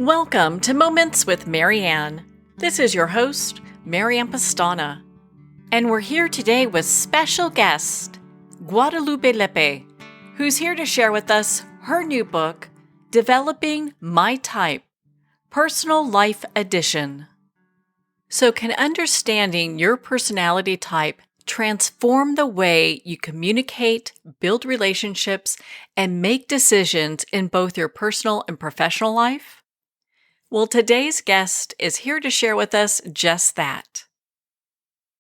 Welcome to Moments with Marianne. This is your host, Marianne Pastana. And we're here today with special guest, Guadalupe Lepe, who's here to share with us her new book, Developing My Type, Personal Life Edition. So can understanding your personality type transform the way you communicate, build relationships, and make decisions in both your personal and professional life? Well, today's guest is here to share with us just that.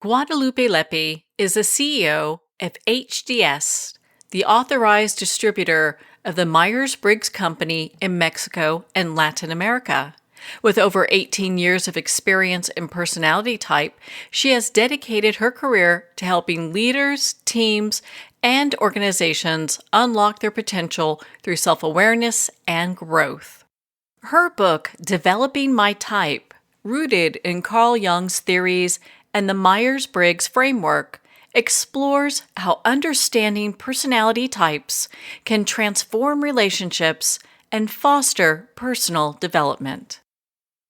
Guadalupe Lepe is the CEO of HDS, the authorized distributor of the Myers-Briggs Company in Mexico and Latin America. With over 18 years of experience in personality type, she has dedicated her career to helping leaders, teams, and organizations unlock their potential through self-awareness and growth. Her book, Developing My Type, rooted in Carl Jung's theories and the Myers-Briggs framework, explores how understanding personality types can transform relationships and foster personal development.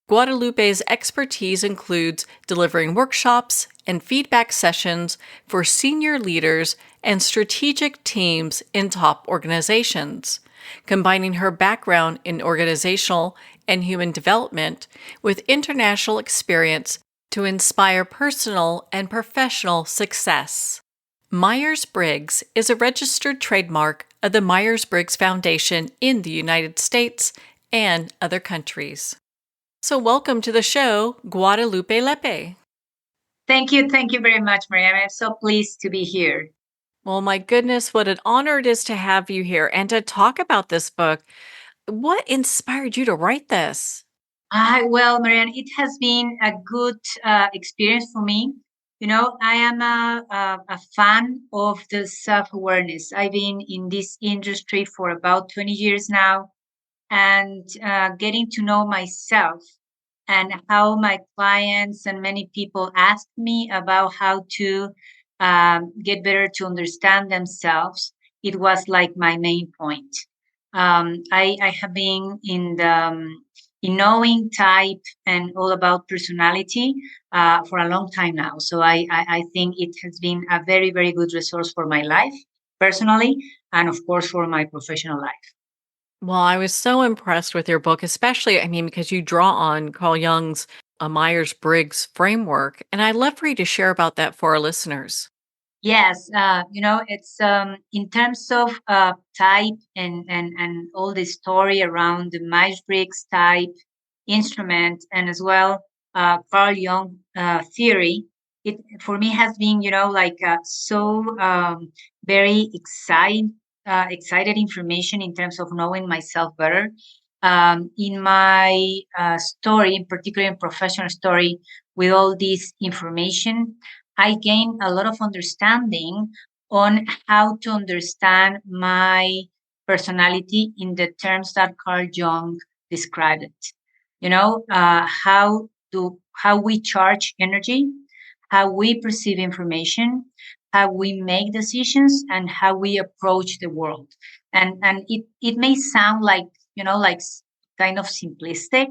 Guadalupe's expertise includes delivering workshops and feedback sessions for senior leaders and strategic teams in top organizations, combining her background in organizational and human development with international experience to inspire personal and professional success. Myers-Briggs is a registered trademark of the Myers-Briggs Foundation in the United States and other countries. So welcome to the show, Guadalupe Lepe. Thank you. Thank you very much, Marianne. I'm so pleased to be here. Well, my goodness, what an honor it is to have you here and to talk about this book. What inspired you to write this? Well, Marianne, it has been a good experience for me. You know, I am a fan of the self-awareness. I've been in this industry for about 20 years now, and getting to know myself and how my clients and many people ask me about how to get better to understand themselves. It was like my main point. I have been in knowing type and all about personality for a long time now. So I think it has been a very, very good resource for my life personally, and of course for my professional life. Well, I was so impressed with your book, especially, because you draw on Carl Jung's Myers-Briggs framework. And I'd love for you to share about that for our listeners. Yes, it's in terms of type and all the story around the Myers-Briggs type instrument, and as well Carl Jung theory. It for me has been, so very excited information in terms of knowing myself better. In my story, in particular in professional story, with all this information, I gained a lot of understanding on how to understand my personality in the terms that Carl Jung described it. How we charge energy, how we perceive information, how we make decisions, and how we approach the world. And it may sound like, kind of simplistic,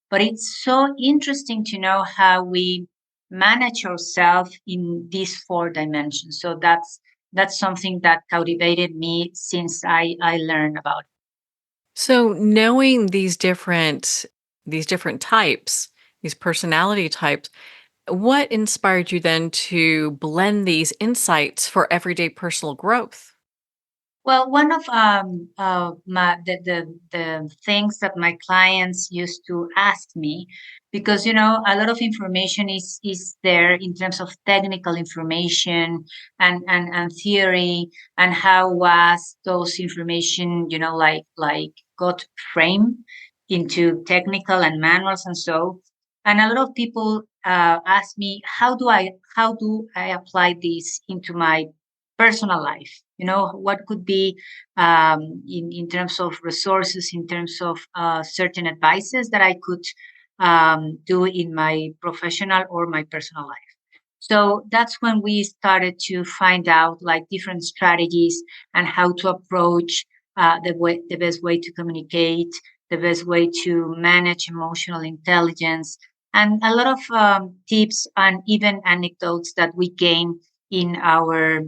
but it's so interesting to know how we manage ourselves in these four dimensions. So that's something that captivated me since I learned about it. So knowing these different types, these personality types, what inspired you then to blend these insights for everyday personal growth? Well, one of the things that my clients used to ask me, because a lot of information is there in terms of technical information and theory, and how was those information like got framed into technical and manuals and so. And a lot of people ask me, how do I apply this into my personal life? What could be in terms of resources, in terms of certain advices that I could do in my professional or my personal life. So that's when we started to find out like different strategies and how to approach the best way to communicate, the best way to manage emotional intelligence, and a lot of tips and even anecdotes that we gain in our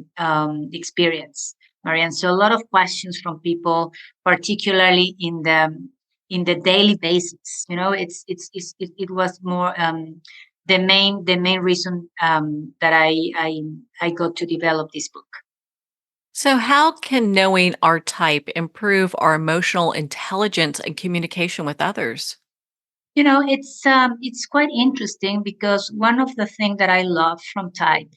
experience, Marianne. So a lot of questions from people, particularly in the daily basis. It was more the main reason that I got to develop this book. So, how can knowing our type improve our emotional intelligence and communication with others? It's quite interesting because one of the things that I love from type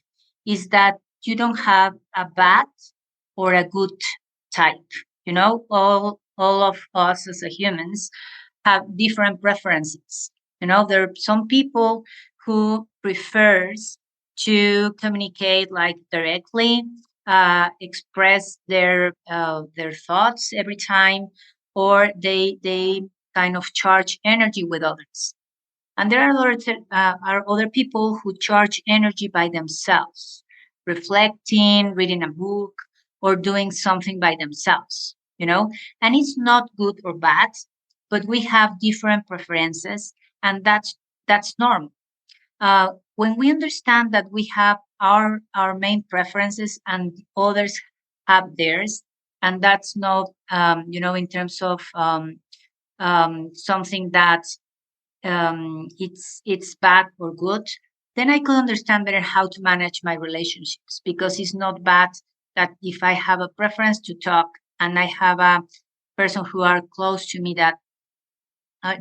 is that you don't have a bad or a good type. All of us as a humans have different preferences. There are some people who prefers to communicate like directly, express their thoughts every time, or they kind of charge energy with others. And there are other people who charge energy by themselves, reflecting, reading a book, or doing something by themselves. And it's not good or bad, but we have different preferences, and that's normal. When we understand that we have our main preferences and others have theirs, and that's not in terms of something that it's bad or good, then I could understand better how to manage my relationships, because it's not bad that if I have a preference to talk and I have a person who are close to me that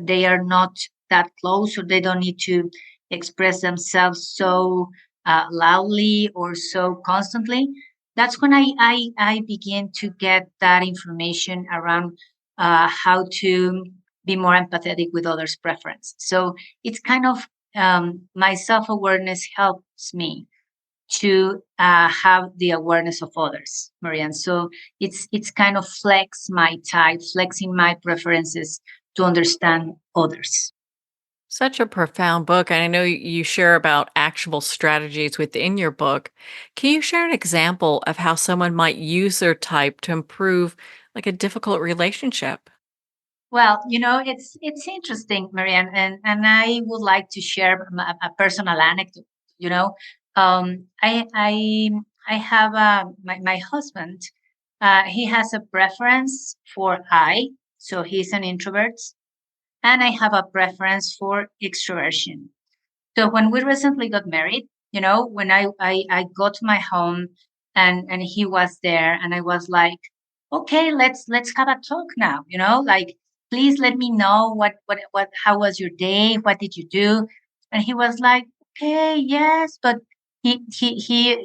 they are not that close, or they don't need to express themselves so loudly or so constantly. That's when I begin to get that information around how to be more empathetic with others' preference. So it's kind of my self awareness helps me to have the awareness of others, Marianne. So it's kind of my type, flexing my preferences to understand others. Such a profound book. And I know you share about actionable strategies within your book. Can you share an example of how someone might use their type to improve like a difficult relationship? Well, it's interesting, Marianne, and I would like to share a personal anecdote. You know, I have my husband. He has a preference for I, so he's an introvert, and I have a preference for extroversion. So when we recently got married, when I got to my home, and he was there, and I was like, okay, let's have a talk now, like, please let me know what how was your day? What did you do? And he was like, okay, yes, but he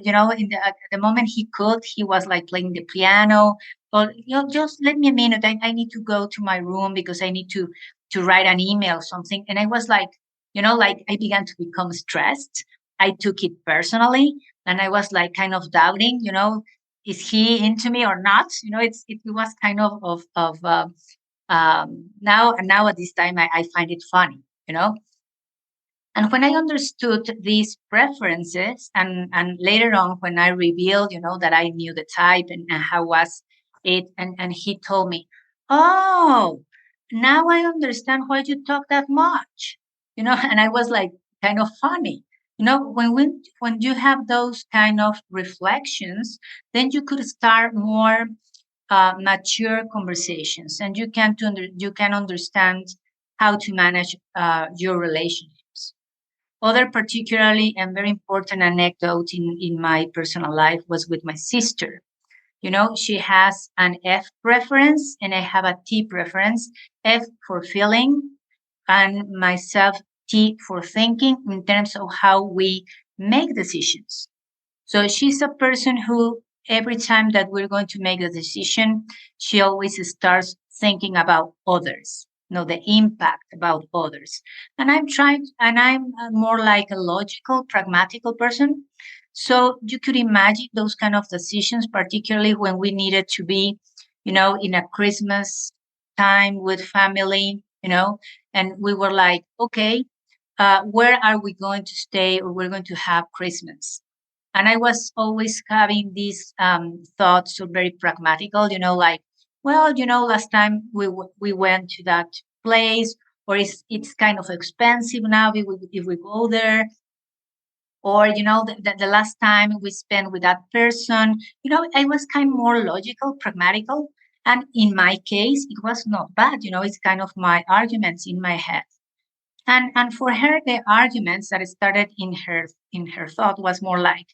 in at the moment he could, he was like playing the piano. But just let me a minute. I need to go to my room because I need to write an email or something. And I was like, like I began to become stressed. I took it personally, and I was like kind of doubting, is he into me or not? It was kind of now at this time I find it funny, you know. And when I understood these preferences, and later on when I revealed, that I knew the type, and how was it, and he told me, oh, now I understand why you talk that much, and I was like kind of funny. When you have those kind of reflections, then you could start more mature conversations, and you can understand how to manage your relationships. Other particularly and very important anecdote in my personal life was with my sister. She has an F preference and I have a T preference. F for feeling, and myself T for thinking, in terms of how we make decisions. So she's a person who, every time that we're going to make a decision, she always starts thinking about others, the impact about others. And I'm more like a logical, pragmatical person. So you could imagine those kind of decisions, particularly when we needed to be, in a Christmas time with family, and we were like, okay, where are we going to stay, or we're going to have Christmas? And I was always having these thoughts, so very pragmatical, like, well, last time we went to that place, or it's kind of expensive now if we go there, or the last time we spent with that person. I was kind of more logical, pragmatical, and in my case it was not bad. It's kind of my arguments in my head. And for her, the arguments that started in her thought was more like,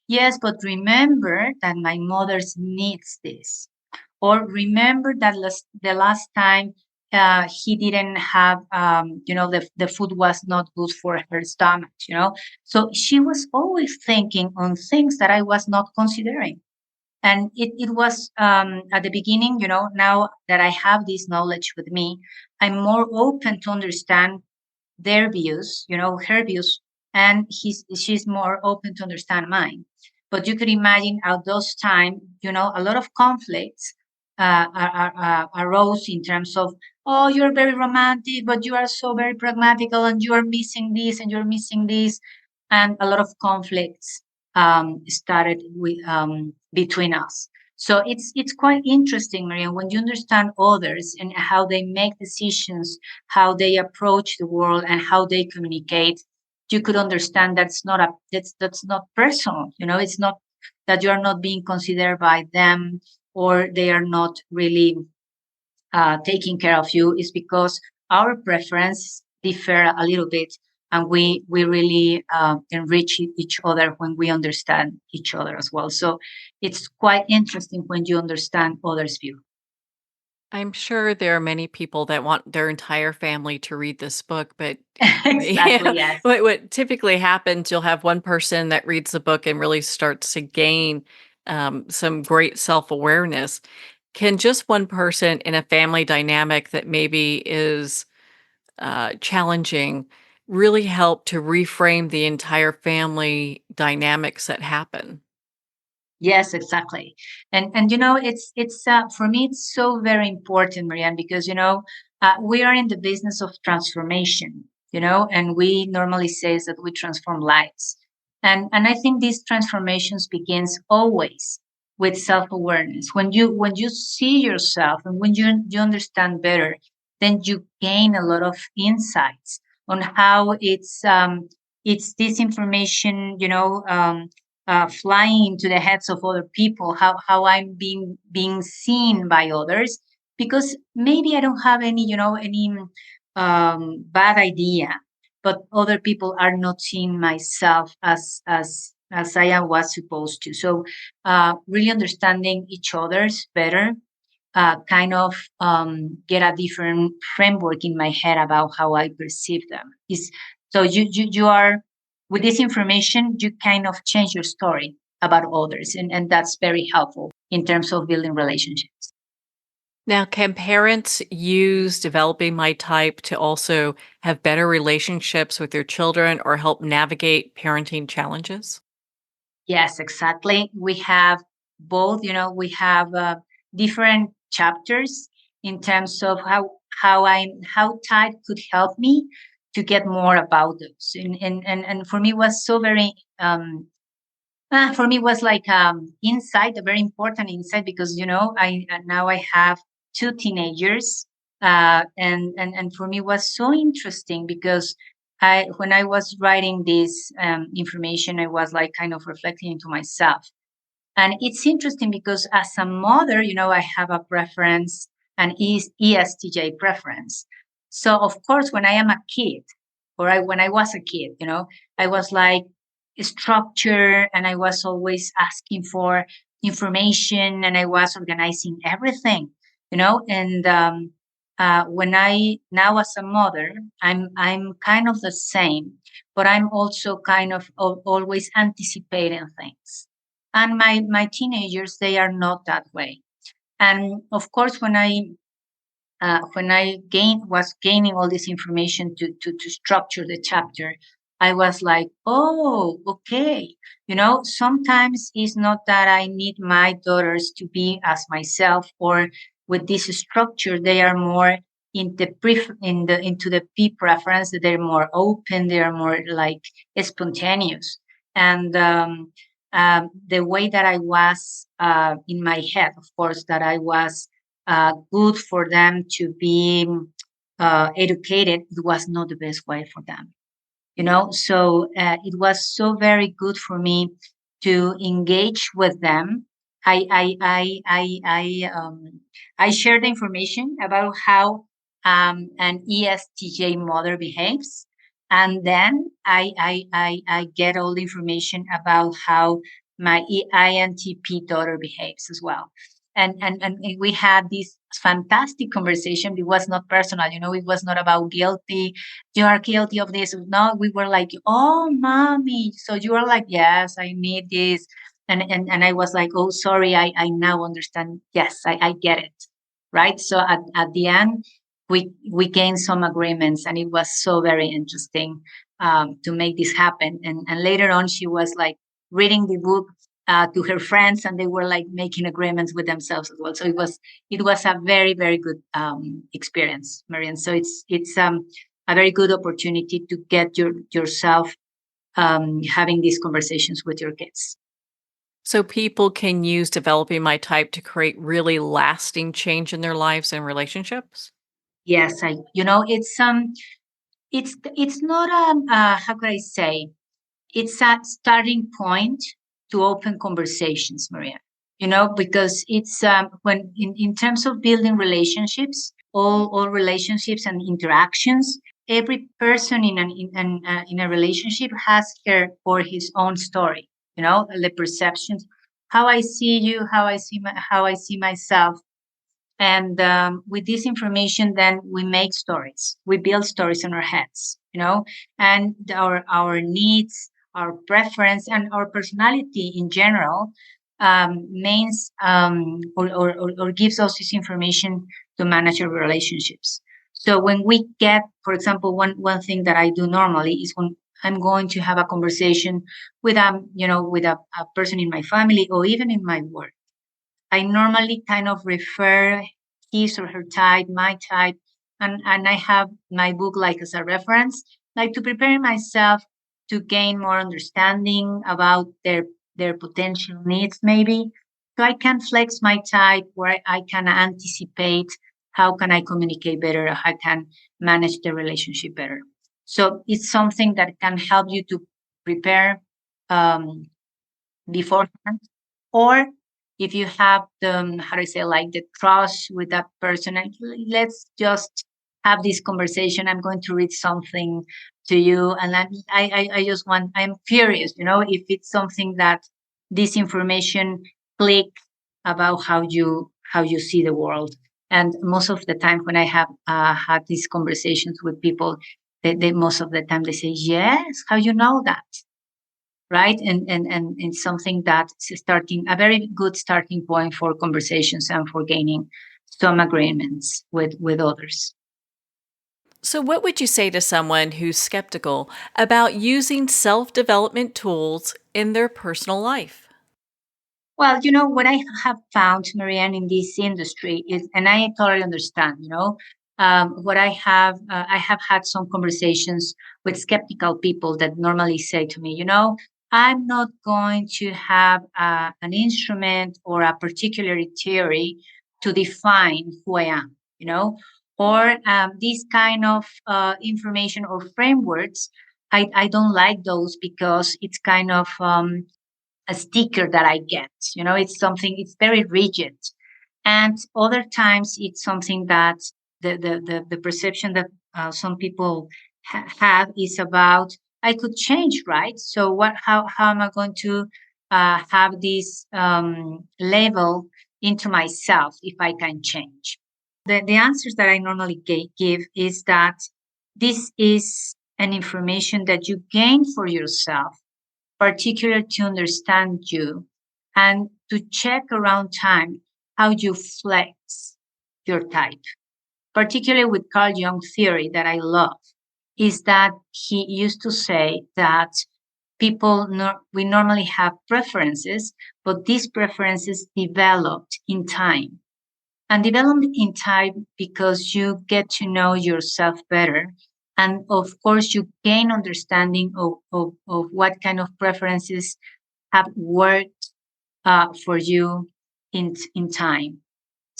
yes, but remember that my mother's needs this, or remember that the last time he didn't have, the food was not good for her stomach. So she was always thinking on things that I was not considering. And it was, at the beginning, now that I have this knowledge with me, I'm more open to understand their views, her views, and she's more open to understand mine. But you could imagine at those time, a lot of conflicts arose in terms of, oh, you're very romantic, but you are so very pragmatical, and you are missing this, and you're missing this, and a lot of conflicts started between us. So it's quite interesting, Marian, when you understand others and how they make decisions, how they approach the world, and how they communicate. You could understand that's not personal. It's not that you are not being considered by them, or they are not really taking care of you. Is because our preferences differ a little bit, and we really enrich each other when we understand each other as well. So it's quite interesting when you understand others' view. I'm sure there are many people that want their entire family to read this book, but Exactly. yeah, Yes. what typically happens, you'll have one person that reads the book and really starts to gain some great self-awareness. Can just one person in a family dynamic that maybe is challenging really help to reframe the entire family dynamics that happen? Yes, exactly. And it's for me it's so very important, Marianne, because we are in the business of transformation, and we normally says that we transform lives. And I think these transformations begins always with self-awareness. When you see yourself, and when you understand better, then you gain a lot of insights on how it's this information, flying into the heads of other people, how I'm being seen by others, because maybe I don't have any bad idea, but other people are not seeing myself as I was supposed to. So really understanding each other's better, kind of get a different framework in my head about how I perceive them. Is so you are with this information, you kind of change your story about others, and that's very helpful in terms of building relationships. Now, can parents use developing my type to also have better relationships with their children or help navigate parenting challenges? Yes, exactly. We have both. We have different chapters in terms of how type could help me to get more about those. And for me was so very for me was like insight, a very important insight, because I now I have two teenagers, and for me was so interesting because I when I was writing this information, I was like kind of reflecting into myself. And it's interesting because as a mother, I have a preference, an ESTJ preference. So of course, when I am a kid, when I was a kid, I was like structure, and I was always asking for information, and I was organizing everything, and when I now as a mother, I'm kind of the same, but I'm also kind of always anticipating things. And my teenagers, they are not that way. And of course, when I was gaining all this information to structure the chapter, I was like, oh, okay. Sometimes it's not that I need my daughters to be as myself, or with this structure, they are more into the P preference, that they're more open, they're more like spontaneous. And the way that I was in my head, of course, that I was good for them to be educated, it was not the best way for them. So it was so very good for me to engage with them. I share the information about how an ESTJ mother behaves, and then I get all the information about how my INTP daughter behaves as well. And we had this fantastic conversation. It was not personal, it was not about guilty. You are guilty of this. No, we were like, oh, mommy. So you are like, yes, I need this. And I was like, oh, sorry, I now understand. Yes, I get it. Right. So at the end, we gained some agreements, and it was so very interesting to make this happen. And later on, she was like reading the book to her friends, and they were like making agreements with themselves as well. So it was a very very good experience, Marian. So it's a very good opportunity to get yourself having these conversations with your kids. So people can use developing my type to create really lasting change in their lives and relationships? Yes, it's not how could I say, it's a starting point to open conversations, Maria. Because it's when in terms of building relationships, all relationships and interactions, every person in a relationship has her or his own story. The perceptions, how I see you, how I see myself. And with this information, then we make stories. We build stories in our heads, and our needs, our preference, and our personality in general means or gives us this information to manage our relationships. So when we get, for example, one thing that I do normally is when I'm going to have a conversation with a person in my family or even in my work, I normally kind of refer his or her type, my type, and I have my book like as a reference, like to prepare myself to gain more understanding about their potential needs, maybe. So I can flex my type where I can anticipate how can I communicate better, how I can manage the relationship better. So it's something that can help you to prepare um, beforehand, or if you have the how do I say, like the trust with that person, and let's just have this conversation. I'm going to read something to you, and then I just want, I'm curious, if it's something that this information click about how you see the world. And most of the time when I have had these conversations with people, they most of the time they say, yes, how you know that, right? And it's something that's starting a very good starting point for conversations and for gaining some agreements with others. So, what would you say to someone who's skeptical about using self development tools in their personal life? Well, what I have found, Marianne, in this industry is, and I totally understand, what I have had some conversations with skeptical people that normally say to me, I'm not going to have an instrument or a particular theory to define who I am, or this kind of information or frameworks. I don't like those because it's kind of a sticker that I get. It's something, it's very rigid. And other times it's something that the perception that some people have is about, I could change, right? So how am I going to have this label into myself if I can change? The answers that I normally give is that this is an information that you gain for yourself, particular to understand you and to check around time how you flex your type. Particularly with Carl Jung theory that I love, is that he used to say that we normally have preferences, but these preferences developed in time. And development in time because you get to know yourself better. And of course, you gain understanding of what kind of preferences have worked for you in time.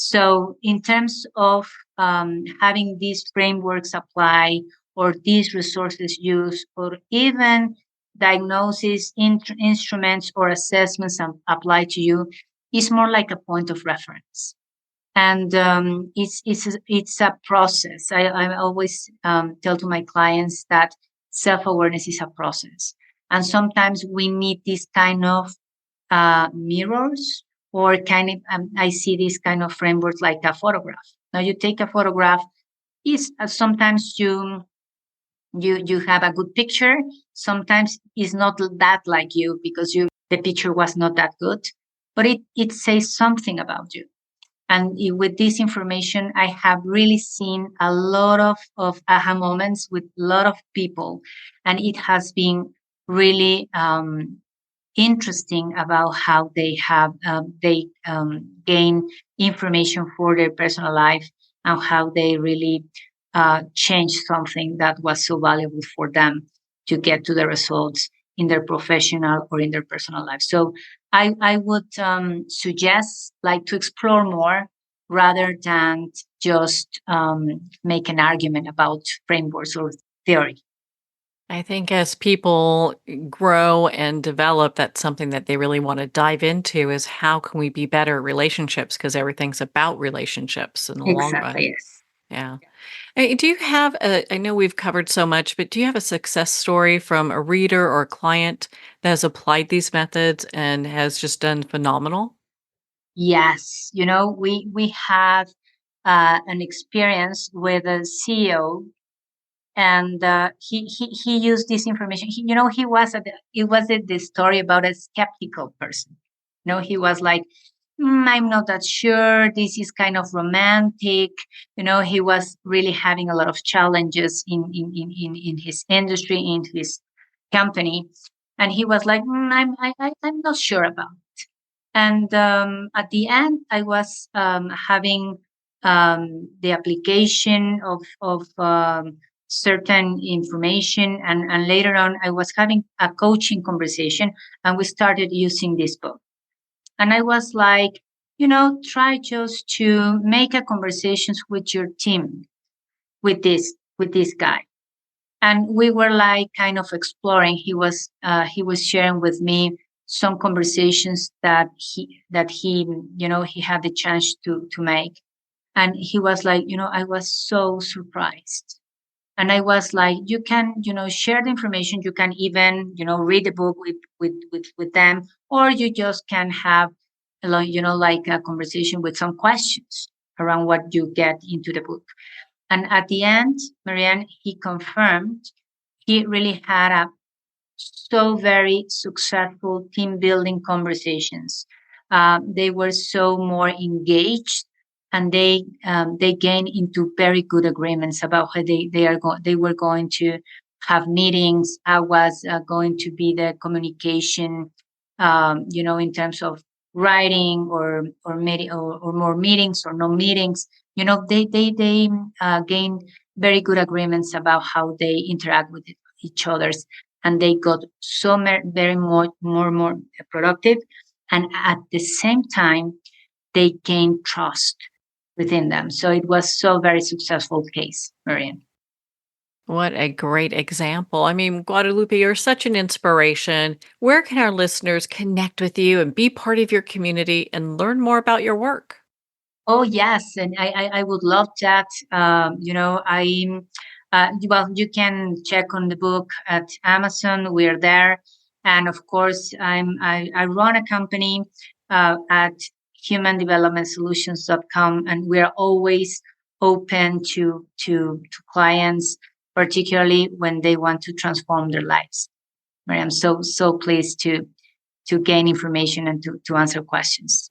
So in terms of having these frameworks apply or these resources used or even diagnosis instruments or assessments apply to you is more like a point of reference. And it's a process. I always tell to my clients that self-awareness is a process, and sometimes we need this kind of mirrors or kind of I see this kind of framework like a photograph. Now you take a photograph, is sometimes you have a good picture, sometimes it's not that like you because you the picture was not that good, but it says something about you. And with this information, I have really seen a lot of aha moments with a lot of people. And it has been really interesting about how they gain information for their personal life and how they really change something that was so valuable for them to get to the results in their professional or in their personal life. So I would suggest like to explore more rather than just make an argument about frameworks or theory. I think as people grow and develop, that's something that they really want to dive into is how can we be better at relationships? Because everything's about relationships in the long run. Exactly. Yes. Yeah. Do you have I know we've covered so much, but do you have a success story from a reader or a client that has applied these methods and has just done phenomenal? Yes. We have an experience with a CEO, and he used this information. He was it was the story about a skeptical person. He was like, I'm not that sure. This is kind of romantic. He was really having a lot of challenges in his industry, in his company, and he was like, I'm not sure about. And at the end, I was having the application of certain information. And later on, I was having a coaching conversation, and we started using this book. And I was like, try just to make a conversations with your team with this guy. And we were like kind of exploring. He was sharing with me some conversations that he had the chance to make. And he was like, I was so surprised. And I was like, you can share the information. You can even read the book with them, or you just can have like a conversation with some questions around what you get into the book. And at the end, Marianne, he confirmed he really had a so very successful team building conversations. They were so more engaged, and they gained into very good agreements about how they were going to have meetings. How was going to be the communication, in terms of writing or more meetings or no meetings. They gained very good agreements about how they interact with each others, and they got so very more productive, and at the same time they gained trust within them. So it was so very successful case, Marian. What a great example. I mean, Guadalupe, you're such an inspiration. Where can our listeners connect with you and be part of your community and learn more about your work? Oh yes, and I would love that. Well, you can check on the book at Amazon. We're there, and of course, I run a company at humandevelopmentsolutions.com, and we're always open to clients, particularly when they want to transform their lives. I'm so pleased to gain information and to answer questions.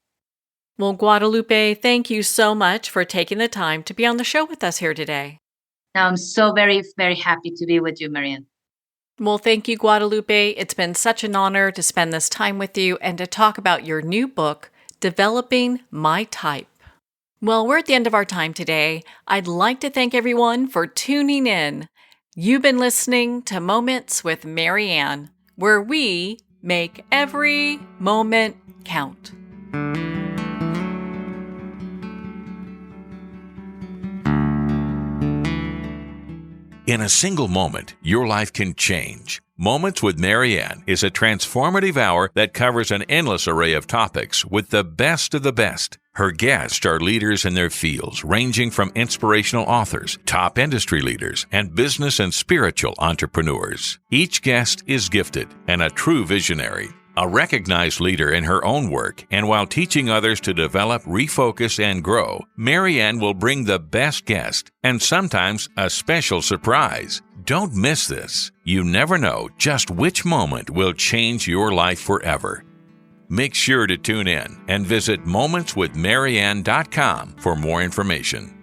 Well, Guadalupe, thank you so much for taking the time to be on the show with us here today. Now, I'm so very, very happy to be with you, Marianne. Well, thank you, Guadalupe. It's been such an honor to spend this time with you and to talk about your new book, Developing My Type. Well, we're at the end of our time today. I'd like to thank everyone for tuning in. You've been listening to Moments with Marianne, where we make every moment count. In a single moment, your life can change. Moments with Marianne is a transformative hour that covers an endless array of topics with the best of the best. Her guests are leaders in their fields, ranging from inspirational authors, top industry leaders, and business and spiritual entrepreneurs. Each guest is gifted and a true visionary, a recognized leader in her own work, and while teaching others to develop, refocus, and grow, Marianne will bring the best guest and sometimes a special surprise. Don't miss this. You never know just which moment will change your life forever. Make sure to tune in and visit momentswithmarianne.com for more information.